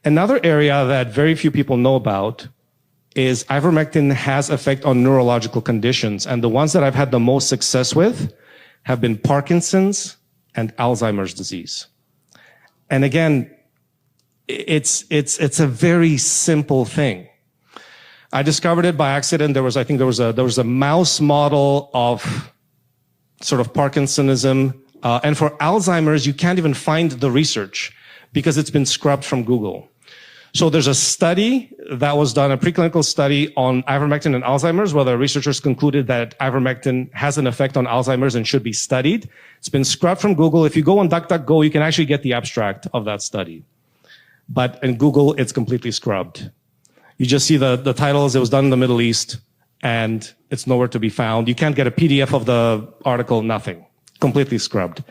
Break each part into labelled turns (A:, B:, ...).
A: Another area that very few people know about is ivermectin has effect on neurological conditions. And the ones that I've had the most success with have been Parkinson's and Alzheimer's disease. And again, it's a very simple thing. I discovered it by accident. There was a mouse model of sort of Parkinsonism. And for Alzheimer's, you can't even find the research because it's been scrubbed from Google. So there's a study that was done, a preclinical study on ivermectin and Alzheimer's, where the researchers concluded that ivermectin has an effect on Alzheimer's and should be studied. It's been scrubbed from Google. If you go on DuckDuckGo, you can actually get the abstract of that study. But in Google, it's completely scrubbed. You just see the titles. It was done in the Middle East, and it's nowhere to be found. You can't get a PDF of the article, nothing. Completely scrubbed.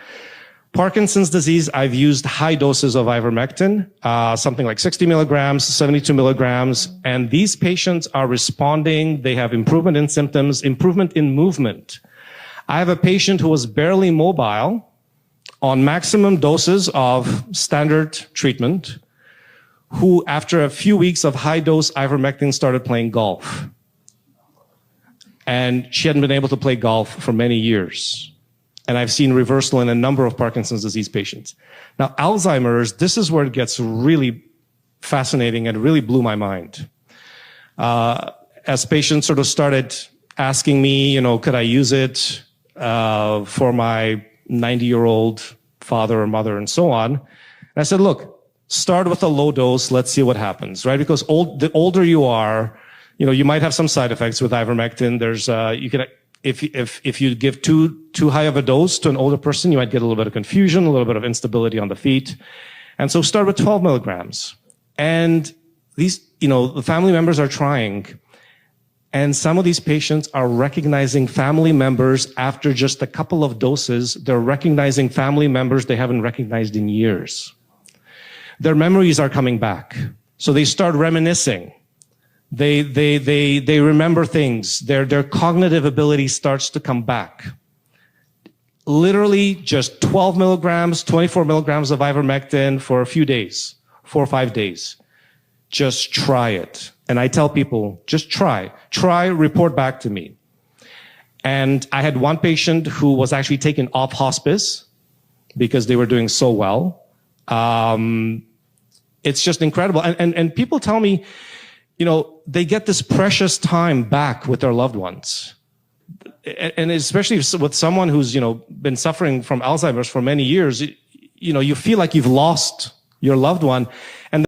A: Parkinson's disease, I've used high doses of ivermectin, something like 60 milligrams, 72 milligrams, and these patients are responding. They have improvement in symptoms, improvement in movement. I have a patient who was barely mobile on maximum doses of standard treatment, who after a few weeks of high dose ivermectin started playing golf. And she hadn't been able to play golf for many years. And I've seen reversal in a number of Parkinson's disease patients. Now, Alzheimer's, this is where it gets really fascinating and really blew my mind. As patients sort of started asking me, could I use it for my 90-year-old father or mother and so on. And I said, look, start with a low dose. Let's see what happens, right? Because the older you are, you might have some side effects with ivermectin. There's, if you give too high of a dose to an older person, you might get a little bit of confusion, a little bit of instability on the feet. And so start with 12 milligrams. And these, the family members are trying. And some of these patients are recognizing family members after just a couple of doses. They're recognizing family members they haven't recognized in years. Their memories are coming back. So they start reminiscing. They remember things. Their cognitive ability starts to come back. Literally just 12 milligrams, 24 milligrams of ivermectin for a few days, 4 or 5 days. Just try it. And I tell people, just try, report back to me. And I had one patient who was actually taken off hospice because they were doing so well. It's just incredible. And people tell me, they get this precious time back with their loved ones. And especially with someone who's, been suffering from Alzheimer's for many years, you feel like you've lost your loved one. And